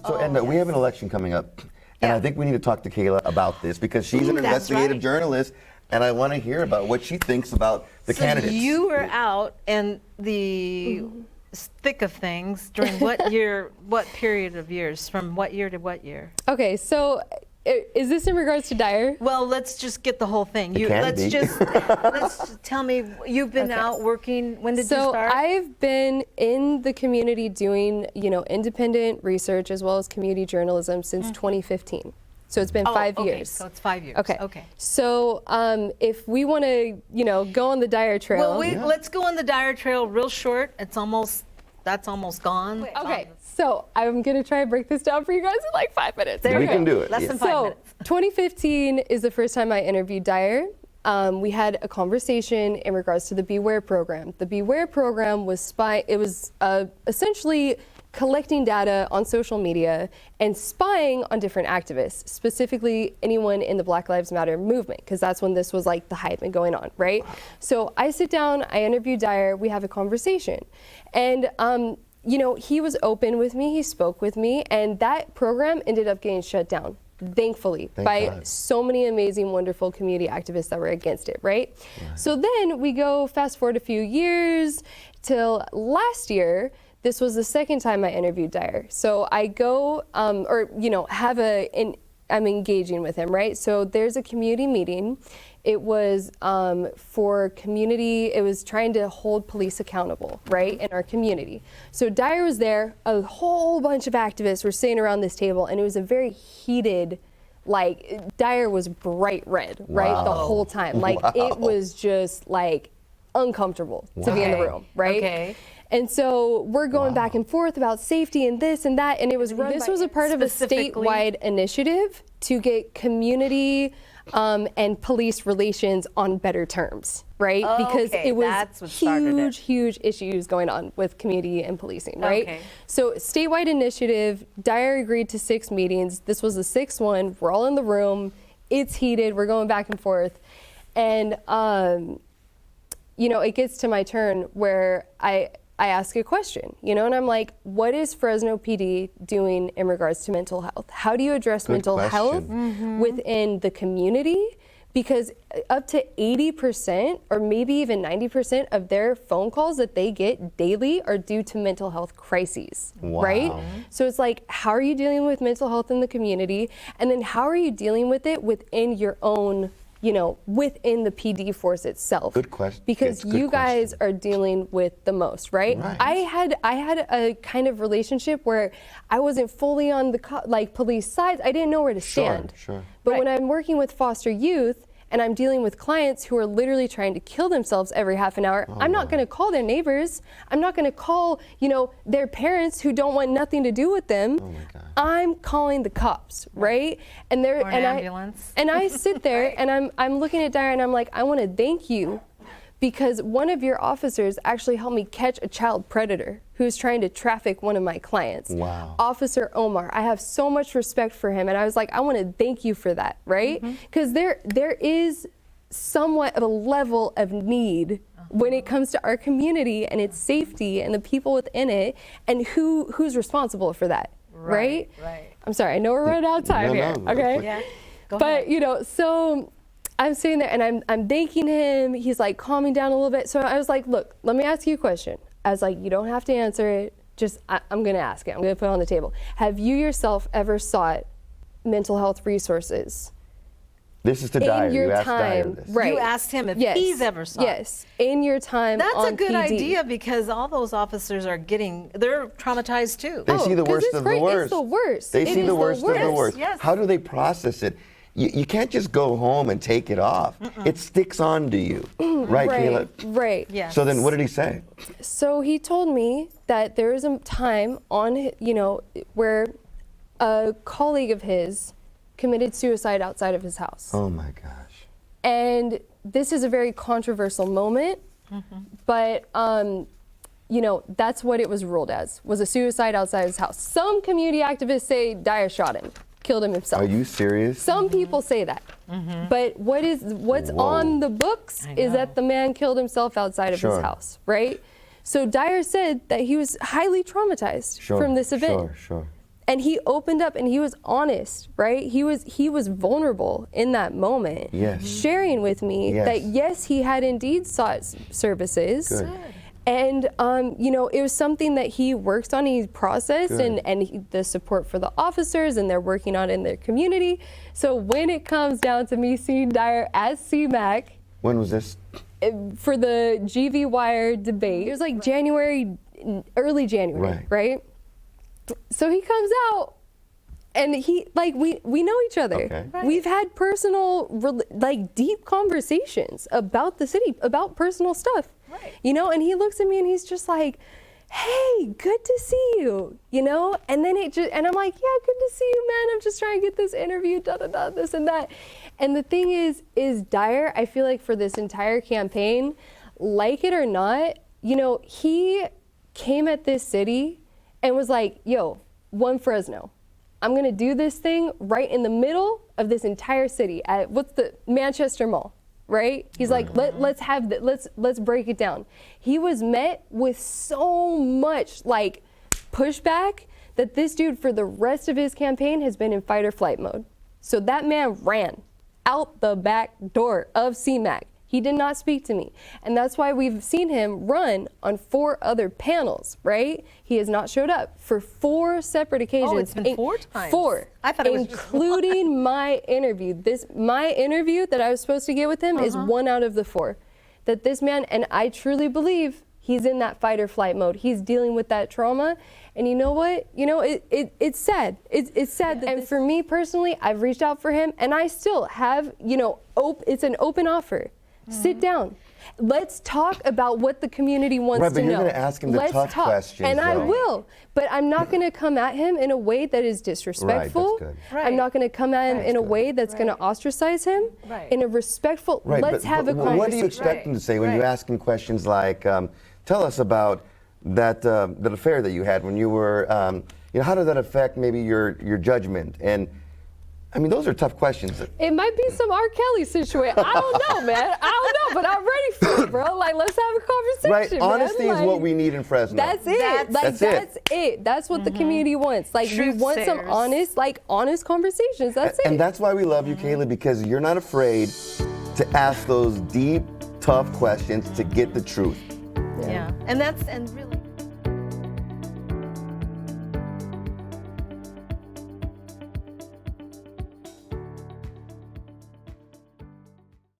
So, and we have an election coming up, and I think we need to talk to Kayla about this because she's an investigative journalist, and I want to hear about what she thinks about the candidates. You were out in the thick of things during what year, what period of years, from what year to what year? Okay, so is this in regards to Dyer? Well, let's just get the whole thing. Let's Tell me, you've been out working, when did you start? So I've been in the community doing, independent research as well as community journalism since 2015. So it's been 5 years. So it's 5 years. Okay. So if we want to, go on the Dyer trail. Well, let's go on the Dyer trail real short. That's almost gone. Okay. So I'm going to try and break this down for you guys in like 5 minutes. We can do it. Less than 5 minutes. 2015 is the first time I interviewed Dyer. We had a conversation in regards to the Beware program. The Beware program was essentially collecting data on social media and spying on different activists, specifically anyone in the Black Lives Matter movement, because that's when this was like the hype and going on, right? So I sit down, I interview Dyer, we have a conversation. And he was open with me, he spoke with me, and that program ended up getting shut down, thankfully, by God. So many amazing, wonderful community activists that were against it, right? So then we go fast forward a few years till last year. This was the second time I interviewed Dyer. So I go, I'm engaging with him, right? So there's a community meeting. It was for community, it was trying to hold police accountable, right, in our community. So Dyer was there, a whole bunch of activists were sitting around this table, and it was a very heated, Dyer was bright red, right, the whole time. It was just uncomfortable to be in the room, right? Okay. And so we're going back and forth about safety and this and that, and it was this was a part of a statewide initiative to get community and police relations on better terms, right? Because it was huge issues going on with community and policing, right? Okay. So statewide initiative, Dyer agreed to 6 meetings. This was the 6th one. We're all in the room. It's heated. We're going back and forth. And, it gets to my turn where I ask a question, and I'm like, what is Fresno PD doing in regards to mental health? How do you address mental health within the community? Because up to 80% or maybe even 90% of their phone calls that they get daily are due to mental health crises, right? So it's like, how are you dealing with mental health in the community? And then how are you dealing with it within your own within the PD force itself? Good question. Because you guys are dealing with the most, right? I had a kind of relationship where I wasn't fully on the police side. I didn't know where to stand. Sure. But when I'm working with foster youth and I'm dealing with clients who are literally trying to kill themselves every half an hour, I'm not going to call their neighbors. I'm not going to call, their parents who don't want nothing to do with them. Oh my God. I'm calling the cops, right? And they're or an ambulance. I sit there and I'm looking at Dyer and I'm like, I want to thank you because one of your officers actually helped me catch a child predator who's trying to traffic one of my clients. Wow. Officer Omar. I have so much respect for him, and I was like, I want to thank you for that, right? Because there is somewhat of a level of need when it comes to our community and its safety and the people within it and who's responsible for that. Right? I'm sorry, I know we're running out of time here. Okay? Yeah. Go ahead. So I'm sitting there and I'm thanking him. He's like calming down a little bit. So I was like, look, let me ask you a question. I was like, you don't have to answer it. I'm going to ask it. I'm going to put it on the table. Have you yourself ever sought mental health resources? This is to Dyer. You asked Dyer this. Right. You asked him if he's ever sought. Yes, in your time That's on a good PD. idea because all those officers they're traumatized too. They see the worst of the worst. It's the worst. They see the worst of the worst. Yes. How do they process it? You can't just go home and take it off. It sticks on to you. Right, Kayla? Right. Yes. So then what did he say? So he told me that there was a time where a colleague of his committed suicide outside of his house. Oh my gosh. And this is a very controversial moment, but that's what it was ruled as, was a suicide outside his house. Some community activists say Dyer shot him, killed him himself. Are you serious? Some people say that. But what's on the books is that the man killed himself outside of his house, right? So Dyer said that he was highly traumatized from this event. Sure. And he opened up and he was honest, right? He was vulnerable in that moment, Yes. sharing with me Yes. that yes, he had indeed sought services. Good. And you know, it was something that he works on, he processed, Good. and the support for the officers, and they're working on in their community. So when it comes down to me seeing Dyer as CMAC When was this? for the GV Wire debate, it was like January, early January, right? So he comes out, and he we know each other. Okay. Right. We've had personal, like deep conversations about the city, about personal stuff. Right. You know, and he looks at me and he's just like, "Hey, good to see you." You know, and then and I'm like, "Yeah, good to see you, man. I'm just trying to get this interview, da da da, this and that." And the thing is Dyer, I feel like for this entire campaign, like it or not, you know, he came at this city and was like, "Yo, one Fresno. I'm gonna do this thing right in the middle of this entire city at what's the Manchester Mall." Right? He's like, let's have let's break it down. He was met with so much like pushback that this dude for the rest of his campaign has been in fight or flight mode. So that man ran out the back door of CMAC. He did not speak to me. And that's why we've seen him run on 4 other panels, right? He has not showed up for 4 separate occasions. Oh, it's been 4 times. 4. I thought it was just including my interview. My interview that I was supposed to get with him is 1 out of the 4. That this man, and I truly believe he's in that fight or flight mode. He's dealing with that trauma. And you know what? You know, it's sad. It's sad. And for me personally, I've reached out for him, and I still have, you know, it's an open offer. Sit down. Let's talk about what the community wants Right, but to know. you're going to ask him the Let's tough talk. questions, And I though. will. But I'm not going to come at him in a way that is disrespectful. Right, that's good. Right. I'm not going to come at him Right. in a way that's going to Right. ostracise him. Right. In a respectful, Right, let's have a conversation. what do you expect him to say when you Right. ask him questions like, tell us about that affair that you had when you were, you know, how did that affect maybe your judgment? And I mean, those are tough questions. It might be some R. Kelly situation. I don't know, man. I don't know, but I'm ready for it, bro. Like, let's have a conversation, Right? man. Honesty is Like, what we need in Fresno. That's it. That's That's it. That's what the community wants. Like, we want some Truth-sayers. honest conversations. That's it. And that's why we love you, Kayla, because you're not afraid to ask those deep, tough questions to get the truth. Yeah. And really